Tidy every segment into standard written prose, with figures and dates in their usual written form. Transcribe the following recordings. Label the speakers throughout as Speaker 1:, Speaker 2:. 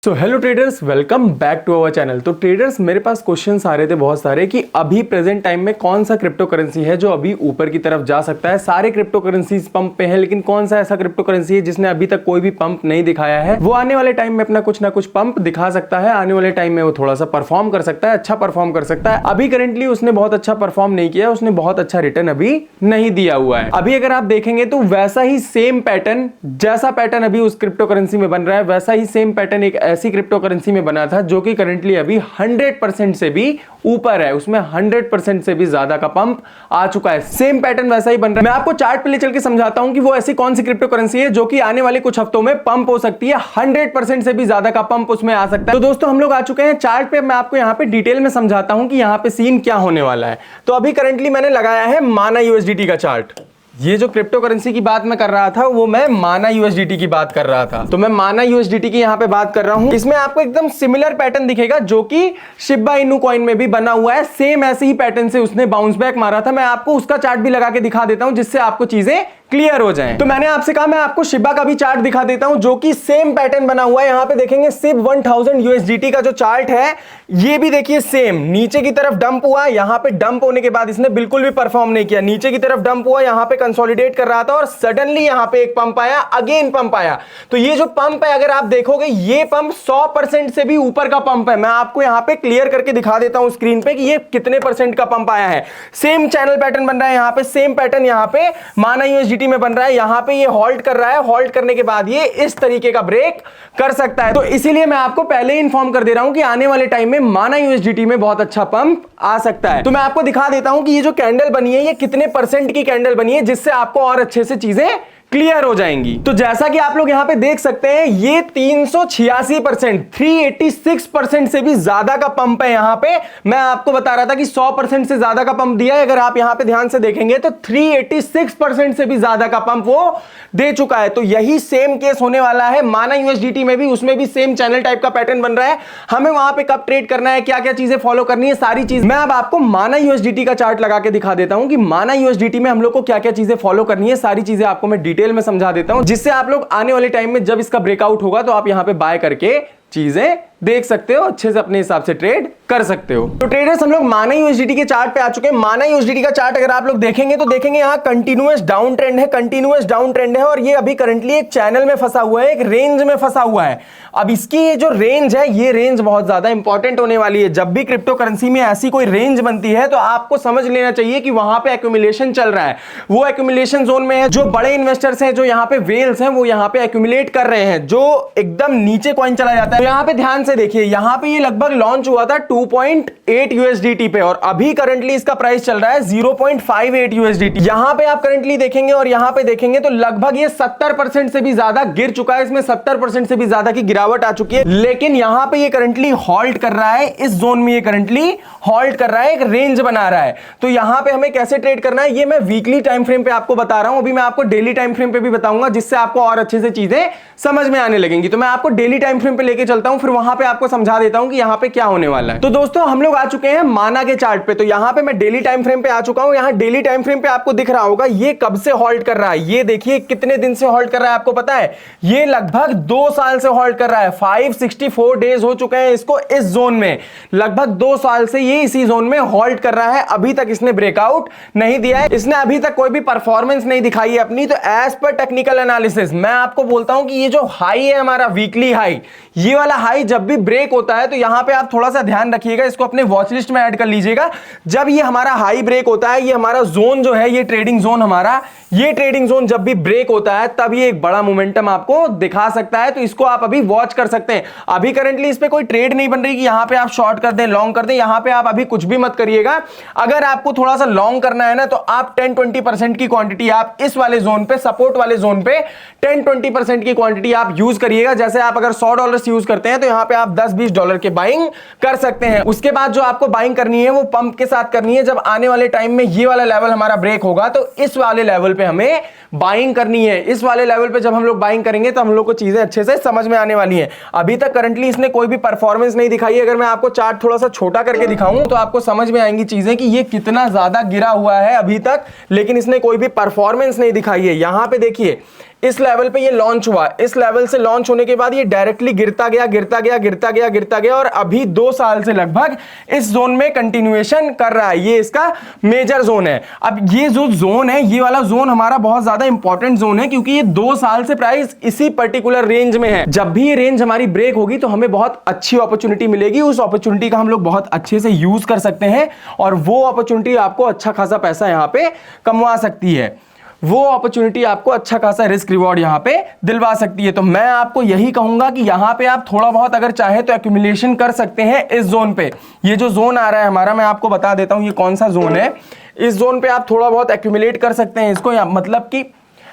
Speaker 1: So hello traders, welcome back to our channel. तो traders, मेरे पास क्वेश्चंस आ रहे थे बहुत सारे कि अभी प्रेजेंट टाइम में कौन सा क्रिप्टो करेंसी है जो अभी ऊपर की तरफ जा सकता है। सारे क्रिप्टो करेंसीज पंप पे है, लेकिन कौन सा ऐसा क्रिप्टो करेंसी है जिसने अभी तक कोई भी पंप नहीं दिखाया है। वो आने वाले टाइम में अपना कुछ ना कुछ पंप दिखा सकता है। आने वाले टाइम में वो थोड़ा सा परफॉर्म कर सकता है, अच्छा परफॉर्म कर सकता है। अभी करेंटली उसने बहुत अच्छा परफॉर्म नहीं किया, उसने बहुत अच्छा रिटर्न अभी नहीं दिया हुआ है। अभी अगर आप देखेंगे तो वैसा ही सेम पैटर्न, जैसा पैटर्न अभी उस क्रिप्टो करेंसी में बन रहा है, वैसा ही सेम पैटर्न एक ऐसी क्रिप्टो करेंसी में बना था जो कि करंटली अभी 100% से भी ऊपर है। उसमें 100% से भी ज्यादा का पंप आ चुका है। सेम पैटर्न वैसा ही बन रहा है। मैं आपको चार्ट पे ले चल के समझाता हूं कि वो ऐसी कौन सी क्रिप्टो करेंसी है जो कि आने वाले कुछ हफ्तों में पंप हो सकती है। 100% से भी ज्यादा का पंप उसमें आ सकता है। तो दोस्तों, हम लोग आ चुके हैं चार्ट पे। मैं आपको यहां पे डिटेल में समझाता हूं कि यहां पे सीन क्या होने वाला है। तो अभी करंटली मैंने लगाया है माना यूएसडीटी का चार्ट। ये जो क्रिप्टो करेंसी की बात मैं कर रहा था वो मैं माना यूएसडीटी की बात कर रहा था। तो मैं माना यूएसडीटी की यहां पे बात कर रहा हूं। इसमें आपको एकदम सिमिलर पैटर्न दिखेगा जो कि शिबा इनू कॉइन में भी बना हुआ है। सेम ऐसे ही पैटर्न से उसने बाउंस बैक मारा था। मैं आपको उसका चार्ट भी लगा के दिखा देता हूं जिससे आपको चीजें क्लियर हो जाएं। तो मैंने आपसे कहा मैं आपको शिबा का भी चार्ट दिखा देता हूं जो कि सेम पैटर्न बना हुआ है। यहां पे देखेंगे सिब 1000 यूएसडीटी का जो चार्ट है, ये भी देखिए सेम नीचे की तरफ डंप हुआ। यहां पे डंप होने के बाद इसने बिल्कुल भी परफॉर्म नहीं किया। नीचे की तरफ डंप हुआ, यहां पे कंसोलिडेट कर रहा था और सडनली यहां पे एक पंप आया, अगेन पंप आया। तो ये जो पंप है, अगर आप देखोगे, ये पंप 100% से भी ऊपर का पंप है। मैं आपको यहां पे क्लियर करके दिखा देता हूं स्क्रीन पे कि ये कितने परसेंट का पंप आया है। सेम चैनल पैटर्न बन रहा है, यहां पे सेम पैटर्न यहां पे माना यूएसडीटी में बन रहा है। यहां पे ये होल्ड कर रहा है, होल्ड करने के बाद ये इस तरीके का ब्रेक कर सकता है। तो इसीलिए मैं आपको पहले ही इंफॉर्म कर दे रहा हूं कि आने वाले टाइम में माना यूएसडीटी में बहुत अच्छा पंप आ सकता है। तो मैं आपको दिखा देता हूं कि ये जो कैंडल बनी है, ये कितने परसेंट की कैंडल बनी है, जिससे आपको और अच्छे से चीजें क्लियर हो जाएंगी। तो जैसा कि आप लोग यहां पे देख सकते हैं, ये 386%, 386% से भी ज्यादा का पंप है। यहां पे मैं आपको बता रहा था कि 100% से ज्यादा का पंप दिया है। अगर आप यहां पे ध्यान से देखेंगे तो 386% से भी ज्यादा का पंप वो दे चुका है। तो यही सेम केस होने वाला है माना यूएसडीटी में भी। उसमें भी सेम चैनल टाइप का पैटर्न बन रहा है। हमें वहां पे कब ट्रेड करना है, क्या क्या चीजें फॉलो करनी है, सारी चीज मैं अब आपको माना यूएसडीटी का चार्ट लगा के दिखा देता हूं कि माना यूएसडीटी में हम लोग को क्या क्या चीजें फॉलो करनी है। सारी चीजें आपको मैं डिटेल में समझा देता हूं, जिससे आप लोग आने वाले टाइम में जब इसका ब्रेकआउट होगा तो आप यहां पे बाय करके चीजें देख सकते हो, अच्छे से अपने हिसाब से ट्रेड कर सकते हो। तो ट्रेडर्स, हम लोग माना यूएसडीटी के चार्ट पे आ चुके हैं। माना यूएसडीटी का चार्ट अगर आप लोग देखेंगे तो देखेंगे यहां कंटीन्यूअस डाउन ट्रेंड है, कंटीन्यूअस डाउन ट्रेंड है। और ये अभी करंटली एक चैनल में फंसा हुआ है, एक रेंज में फंसा हुआ है। अब इसकी ये जो रेंज है, ये रेंज बहुत ज्यादा इंपॉर्टेंट होने वाली है। जब भी क्रिप्टो करेंसी में ऐसी कोई रेंज बनती है तो आपको समझ लेना चाहिए कि वहां पे एक्यूमुलेशन चल रहा है। वो एक्यूमुलेशन जोन में है। जो बड़े इन्वेस्टर्स हैं, जो यहाँ पे वेल्स हैं, वो यहाँ पे एक्यूमुलेट कर रहे हैं। जो एकदम नीचे कॉइन चला जाता है, तो यहाँ पे ध्यान से देखिए, यहां पे ये लगभग लॉन्च हुआ था 2.8 यूएसडीटी पे और अभी करंटली इसका प्राइस चल रहा है 0.58 यूएसडीटी। यहां पे आप करंटली देखेंगे और यहां पे देखेंगे तो लगभग ये 70% से भी ज्यादा गिर चुका है। इसमें 70% से भी ज्यादा की गिरावट आ चुकी है। लेकिन यहां पे ये करंटली होल्ड कर रहा है। इस जोन में ये करंटली होल्ड कर रहा है, एक रेंज बना रहा है। तो यहां पे हमें कैसे ट्रेड करना है, ये मैं वीकली टाइम फ्रेम पे आपको बता रहा हूं। अभी मैं आपको डेली टाइम फ्रेम पे भी बताऊंगा, जिससे आपको और अच्छे से चीजें समझ में आने लगेंगी। तो मैं आपको डेली टाइम फ्रेम पे लेके चलता हूं, फिर वहां पे आपको समझा देता हूं कि यहां पे क्या होने वाला है। तो दोस्तों, हम लोग आ चुके हैं माना के चार्ट पे। तो यहां पे मैं डेली टाइम फ्रेम पे आ चुका हूं। यहां डेली टाइम फ्रेम पे आपको दिख रहा होगा ये कब से होल्ड कर रहा है। ये देखिए कितने दिन से होल्ड कर रहा है, आपको पता है? ये लगभग 2 साल से होल्ड कर रहा है। 564 डेज हो चुके हैं इसको इस जोन में। लगभग 2 साल से ये इसी जोन में होल्ड कर रहा है। अभी तक इसने ब्रेकआउट नहीं दिया है। इसने अभी तक कोई भी परफॉर्मेंस नहीं दिखाई है अपनी। तो एज पर टेक्निकल एनालिसिस मैं आपको बोलता हूं कि ये जो हाई है हमारा वीकली हाई, ये वाला हाई जब भी ब्रेक होता है तो यहां पे आप थोड़ा सा ध्यान रखिएगा, इसको अपने वॉच लिस्ट में ऐड कर लीजिएगा। जब ये हमारा हाई ब्रेक होता है, ये हमारा जोन जो है, ये ट्रेडिंग जोन हमारा, ये ट्रेडिंग जोन जब भी ब्रेक होता है तब ये एक बड़ा मोमेंटम आपको दिखा सकता है। तो इसको आप अभी वॉच कर सकते हैं। अभी करंटली इस पे कोई ट्रेड नहीं बन रही कि यहां पे आप शॉर्ट कर दें, लॉन्ग कर दें। यहां पे आप अभी कुछ भी मत करिएगा। अगर आपको थोड़ा सा लॉन्ग करना है ना, तो आप 10-20% की क्वांटिटी आप इस वाले जोन पे, सपोर्ट वाले जोन पे 10-20% की क्वांटिटी आप यूज करिएगा। जैसे आप अगर $100 यूज करते हैं तो यहां पे आप $10-20 के बाइंग कर सकते हैं। उसके बाद जो आपको बाइंग करनी है वो पंप के साथ करनी है। जब आने वाले टाइम में ये वाला लेवल हमारा ब्रेक होगा तो इस वाले लेवल पे हमें बाइंग करनी है। इस वाले लेवल पे जब हम लोग बाइंग करेंगे तो हम लोग को चीजें अच्छे से समझ में आने वाली हैं। अभी तक करंटली इसने कोई भी परफॉर्मेंस नहीं दिखाई है। अगर मैं आपको चार्ट थोड़ा सा छोटा करके दिखाऊं तो आपको समझ में आएंगी चीजें कि ये कितना ज्यादा गिरा हुआ है अभी तक, लेकिन इसने कोई भी परफॉर्मेंस नहीं दिखाई है। यहां पे देखिए इस लेवल पे ये लॉन्च हुआ, इस लेवल से लॉन्च होने के बाद ये डायरेक्टली गिरता गया गिरता गया गिरता गया गिरता गया और अभी 2 साल से लगभग इस जोन में कंटिन्यूएशन कर रहा है। ये इसका मेजर जोन है। अब ये जो जोन है, ये वाला जोन हमारा बहुत ज्यादा इंपॉर्टेंट जोन है क्योंकि ये 2 साल से प्राइस इसी पर्टिकुलर रेंज में है। जब भी ये रेंज हमारी ब्रेक होगी तो हमें बहुत अच्छी अपॉर्चुनिटी मिलेगी, उस अपॉर्चुनिटी का हम लोग बहुत अच्छे से यूज कर सकते हैं और वो अपॉर्चुनिटी आपको अच्छा खासा पैसा यहां पे कमवा सकती है, वो अपॉर्चुनिटी आपको अच्छा खासा रिस्क रिवॉर्ड यहां पे दिलवा सकती है। तो मैं आपको यही कहूंगा कि यहां पे आप थोड़ा बहुत अगर चाहे तो एक्यूमुलेशन कर सकते हैं इस जोन पे। ये जो जोन आ रहा है हमारा, मैं आपको बता देता हूं ये कौन सा जोन है। इस जोन पे आप थोड़ा बहुत एक्यूमुलेट कर सकते हैं इसको, मतलब कि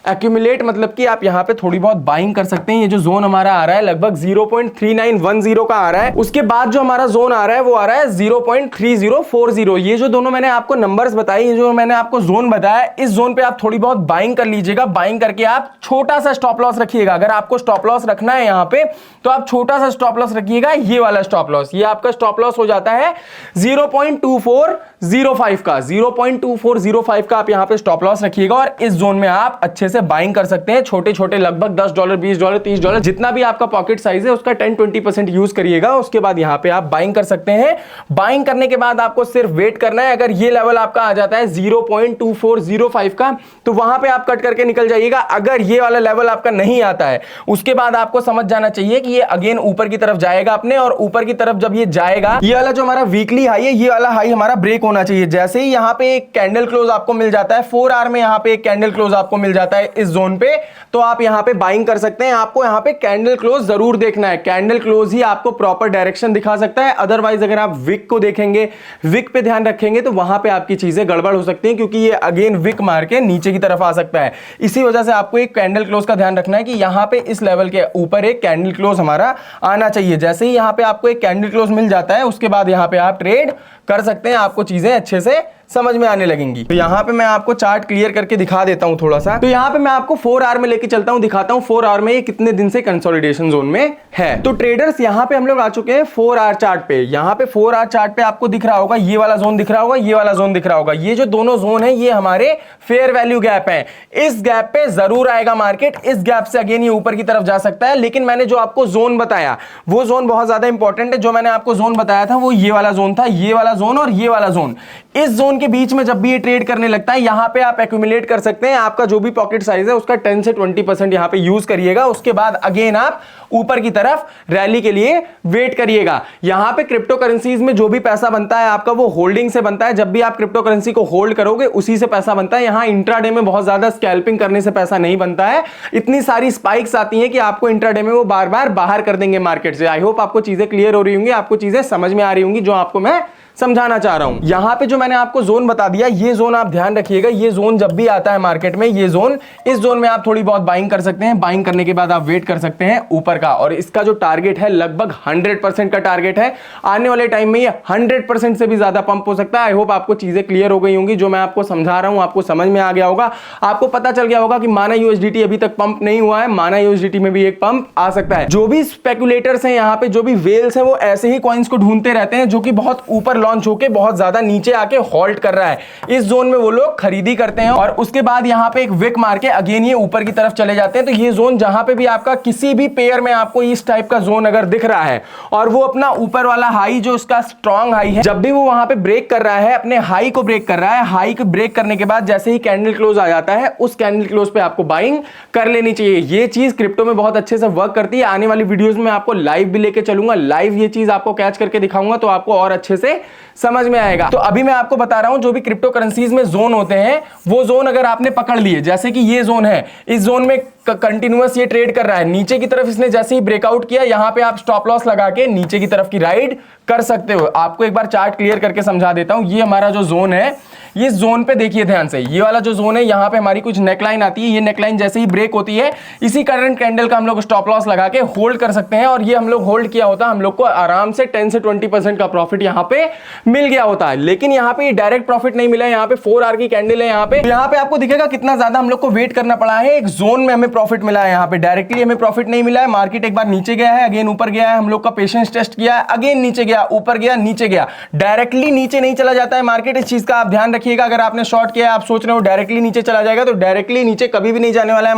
Speaker 1: एक्यूमुलेट मतलब कि आप यहां पे थोड़ी बहुत बाइंग कर सकते हैं। ये जो जोन हमारा आ रहा है लगभग 0.3910 का आ रहा है। उसके बाद जो हमारा जोन आ रहा है वो आ रहा है 0.3040। ये जो दोनों मैंने आपको नंबर्स बताए, ये जो मैंने आपको जोन बताया, इस जोन पे आप थोड़ी बहुत बाइंग कर लीजिएगा। बाइंग करके आप छोटा सा स्टॉप लॉस रखिएगा। अगर आपको स्टॉप लॉस रखना है यहां पे तो आप छोटा सा स्टॉप लॉस रखिएगा, ये वाला स्टॉप लॉस। ये आपका स्टॉप लॉस हो जाता है 0.2405 का, 0.2405 का आप यहां पे स्टॉप लॉस रखिएगा और इस जोन में आप अच्छे से बाइंग कर सकते हैं। छोटे छोटे लगभग $10, $20, $30 जितना भी आपका पॉकेट साइज है उसका 10-20% यूज करिएगा। उसके बाद यहां पे आप बाइंग कर सकते हैं। बाइंग करने के बाद आपको सिर्फ वेट करना है। अगर ये लेवल आपका आ जाता है 0.2405 का तो वहां पे आप कट करके निकल जाइएगा। अगर ये वाला लेवल आपका नहीं आता है उसके बाद आपको समझ जाना चाहिए कि ये अगेन ऊपर की तरफ जाएगा अपने, और ऊपर की तरफ जब ये जाएगा, ये वाला जो हमारा वीकली हाई है, ये वाला हाई हमारा ब्रेक होना चाहिए। जैसे ही यहां पे एक कैंडल क्लोज आपको मिल जाता है, 4 आवर में यहां पे एक कैंडल क्लोज आपको मिल जाता है इस जोन पे, तो आप यहां पे बाइंग कर सकते हैं। आपको यहां पे कैंडल क्लोज जरूर देखना है। कैंडल क्लोज ही आपको प्रॉपर डायरेक्शन दिखा सकता है। अदरवाइज अगर आप विक को देखेंगे, विक पे ध्यान रखेंगे तो वहां पे आपकी चीजें गड़बड़ हो सकती हैं क्योंकि ये अगेन विक मार के नीचे की तरफ आ सकता है। इसी वजह से आपको एक कैंडल क्लोज का ध्यान रखना है कि यहां पे इस लेवल के ऊपर एक कैंडल क्लोज हमारा आना चाहिए। जैसे ही यहां पे आपको एक कैंडल क्लोज मिल जाता है उसके बाद यहां पे आप ट्रेड कर सकते हैं। आपको चीजें अच्छे से समझ में आने लगेंगी। तो यहां पे मैं आपको चार्ट क्लियर करके दिखा देता हूं थोड़ा सा। तो यहां पे मैं आपको 4 आवर में लेके चलता हूं, दिखाता हूं 4 आवर में ये कितने दिन से कंसोलिडेशन जोन में है। तो ट्रेडर्स यहां पे हम लोग आ चुके हैं 4 आवर चार्ट पे। यहां पे 4 आवर चार्ट पे आपको दिख रहा होगा, ये वाला जोन दिख रहा होगा, ये वाला जोन दिख रहा होगा। ये जो दोनों जोन है ये हमारे फेयर वैल्यू गैप है। इस गैप पे जरूर आएगा मार्केट, इस गैप से अगेन ये ऊपर की तरफ जा सकता है। लेकिन मैंने जो आपको जोन बताया वो जोन बहुत ज्यादा इंपॉर्टेंट है। जो मैंने आपको जोन बताया था वो ये वाला जोन था, ये वाला जोन और ये वाला जोन। इस जोन के बीच में जब भी ट्रेड करने लगता है यहां पे आप एक्यूमुलेट कर सकते हैं। आपका जो भी पॉकेट साइज है उसका 10 से 20% यहां पे यूज करिएगा। उसके बाद अगेन आप ऊपर की तरफ रैली के लिए वेट करिएगा। यहां पे क्रिप्टो करेंसीज में जो भी पैसा बनता है आपका वो होल्डिंग से बनता है। जब भी आप क्रिप्टो करेंसी को होल्ड करोगे उसी से पैसा बनता है। यहां इंट्राडे में बहुत ज्यादा स्कैल्पिंग करने से पैसा नहीं बनता है। इतनी सारी स्पाइक्स आती हैं कि आपको इंट्राडे में वो बार बार बाहर कर देंगे मार्केट से। आई होप आपको चीजें क्लियर हो रही होंगी, आपको चीजें समझ में आ रही होंगी जो आपको मैं समझाना चाह रहा हूं। यहां पे जो मैंने आपको जोन बता दिया, ये जोन आप ध्यान रखिएगा। ये जोन जब भी आता है मार्केट में, ये जोन, इस जोन में आप थोड़ी बहुत बाइंग कर सकते हैं। बाइंग करने के बाद आप वेट कर सकते हैं ऊपर का, और इसका जो टारगेट है लगभग 100% का टारगेट है। आने वाले टाइम में ये 100% से भी ज्यादा पंप हो सकता है। आई होप आपको चीजें क्लियर हो गई होंगी। जो मैं आपको समझा रहा हूं आपको समझ में आ गया होगा। आपको पता चल गया होगा कि माना यूएसडीटी अभी तक पंप नहीं हुआ है, माना यूएसडीटी में भी एक पंप आ सकता है। जो भी स्पेकुलेटर्स हैं यहाँ पे, जो भी वेल्स हैं, वो ऐसे ही कॉइंस को ढूंढते रहते हैं जो कि बहुत ऊपर लॉन्च होकर बहुत ज्यादा नीचे आके हॉल्ट कर रहा है। इस जोन में वो लोग खरीदी करते हैं और उसके बाद यहां पे एक विक मार के अगेन ये ऊपर की तरफ चले जाते हैं। तो ये जोन जहां पे भी आपका किसी भी पेयर में आपको इस टाइप का जोन अगर दिख रहा है और वो अपना ऊपर वाला हाई जो उसका स्ट्रॉन्ग हाई है, जब भी वो वहां पे ब्रेक कर रहा है, अपने हाई को ब्रेक कर रहा है, हाई को ब्रेक करने के बाद जैसे ही कैंडल क्लोज आ जाता है, उस कैंडल क्लोज पे आपको बाइंग कर लेनी चाहिए। ये चीज क्रिप्टो में बहुत अच्छे से वर्क करती है। आने वाली वीडियोस में आपको लाइव भी लेके चलूंगा, लाइव ये चीज आपको कैच करके दिखाऊंगा तो आपको और अच्छे से समझ में आएगा। तो अभी मैं आपको बता रहा हूं जो भी क्रिप्टो करेंसीज में जोन होते हैं, वो जोन अगर आपने पकड़ लिए, जैसे कि ये जोन है, इस जोन में कंटिन्यूअस ये ट्रेड कर रहा है, नीचे की तरफ इसने जैसे ही ब्रेकआउट किया, यहां पे आप स्टॉप लॉस लगा के नीचे की तरफ की राइड कर सकते हो। आपको एक बार चार्ट क्लियर करके समझा देता हूं। ये हमारा जो जोन है, ये जोन पे देखिए ध्यान से, ये वाला जो जोन है यहां पे हमारी कुछ नेकलाइन आती है। ये नेकलाइन जैसे ही ब्रेक होती है, इसी करंट कैंडल का हम लोग स्टॉप लॉस लगा के होल्ड कर सकते हैं, और ये हम लोग होल्ड किया होता, हम लोग को आराम से 10 से 20% का प्रॉफिट यहां पे मिल गया होता है। लेकिन यहां पे डायरेक्ट प्रॉफिट नहीं मिला। यहां पे 4 आवर की कैंडल है, यहां पे आपको दिखेगा कितना ज्यादा हम लोग को वेट करना पड़ा है। एक जोन में हमें प्रॉफिट मिला है, यहां पे डायरेक्टली हमें प्रॉफिट नहीं मिला है। मार्केट एक बार नीचे गया है, अगेन ऊपर गया है, हम लोग का पेशेंस टेस्ट किया है, अगेन नीचे गया, ऊपर गया, नीचे गया, डायरेक्टली नीचे नहीं चला जाता है मार्केट। इस चीज का आप ध्यान रखिएगा, अगर आपने शॉर्ट किया, आप सोच रहे हो डायरेक्टली नीचे चला जाएगा, तो डायरेक्टली नीचे कभी भी नहीं जाने वाला है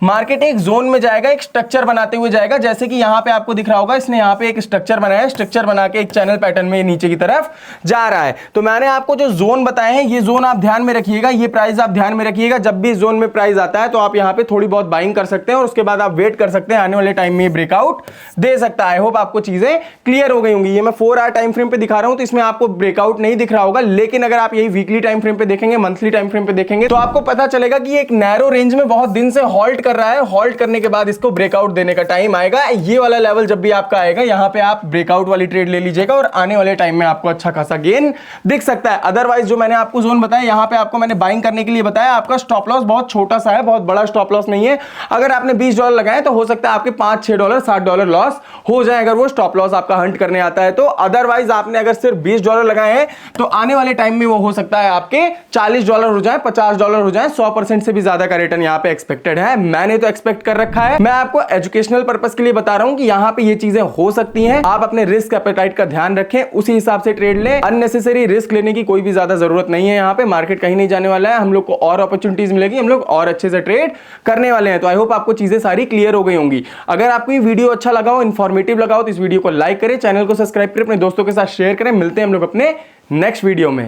Speaker 1: मार्केट एक जोन में जाएगा, एक स्ट्रक्चर बनाते हुए जाएगा। जैसे कि यहां पे आपको दिख रहा होगा, इसने यहां पे एक स्ट्रक्चर बनाया है, स्ट्रक्चर बना के एक चैनल पैटर्न में नीचे की तरफ जा रहा है। तो मैंने आपको जो जोन बताए हैं, ये जोन आप ध्यान में रखिएगा, ये प्राइस आप ध्यान में रखिएगा। जब भी जोन में प्राइस आता है तो आप यहां पे थोड़ी बहुत बाइंग कर सकते हैं और उसके बाद आप वेट कर सकते हैं, आने वाले टाइम में ब्रेकआउट दे सकता है। आई होप आपको चीजें क्लियर हो गई होंगी। ये मैं 4 आवर टाइम फ्रेम पे दिखा रहा हूं, तो इसमें आपको ब्रेकआउट नहीं दिख रहा होगा, लेकिन अगर आप यही वीकली टाइम फ्रेम पे देखेंगे, मंथली टाइम फ्रेम पे देखेंगे, तो आपको पता चलेगा कि एक नैरो रेंज में बहुत दिन से हॉल्ट कर रहा है। हॉल्ट करने के बाद इसको ब्रेकआउट देने का टाइम आएगा। ये वाला लेवल जब भी आपका आएगा, यहां पे आप ब्रेकआउट वाली ट्रेड ले लीजिएगा और आने वाले टाइम में आपको अच्छा खासा गेन दिख सकता है। अदरवाइज जो मैंने आपको जोन बताया, यहां पे आपको मैंने बाइंग करने के लिए बताया, आपका स्टॉप लॉस बहुत छोटा सा है, बहुत बड़ा स्टॉप लॉस नहीं है। अगर आपने $20 लगाए तो हो सकता है आपके $5-6 $7 लॉस हो जाए, अगर वो स्टॉप लॉस आपका हंट करने आता है तो। अदरवाइज आपने अगर सिर्फ $20 लगाए हैं तो आने वाले टाइम में वो हो सकता है आपके $40 हो जाए, $50 हो जाए, 100% से भी ज्यादा का रिटर्न यहां पे एक्सपेक्टेड है। मैंने तो एक्सपेक्ट कर रखा है। मैं आपको एजुकेशनल पर्पस के लिए बता रहा हूं कि यहां पे ये चीजें हो सकती हैं। आप अपने रिस्क एपेटाइट का ध्यान रखें, उसी हिसाब से ट्रेड लें। अननेसेसरी रिस्क लेने की कोई भी ज्यादा जरूरत नहीं है। यहां पे मार्केट कहीं नहीं जाने वाला है, हम लोग को और अपॉर्चुनिटीज मिलेगी, हम लोग और अच्छे से ट्रेड करने वाले हैं। तो आई होप आपको चीजें सारी क्लियर हो गई होंगी। अगर आपको ये वीडियो अच्छा लगा हो, इंफॉर्मेटिव लगा हो, तो इस वीडियो को लाइक करें, चैनल को सब्सक्राइब करें, अपने दोस्तों के साथ शेयर करें। मिलते हैं हम लोग अपने नेक्स्ट वीडियो में।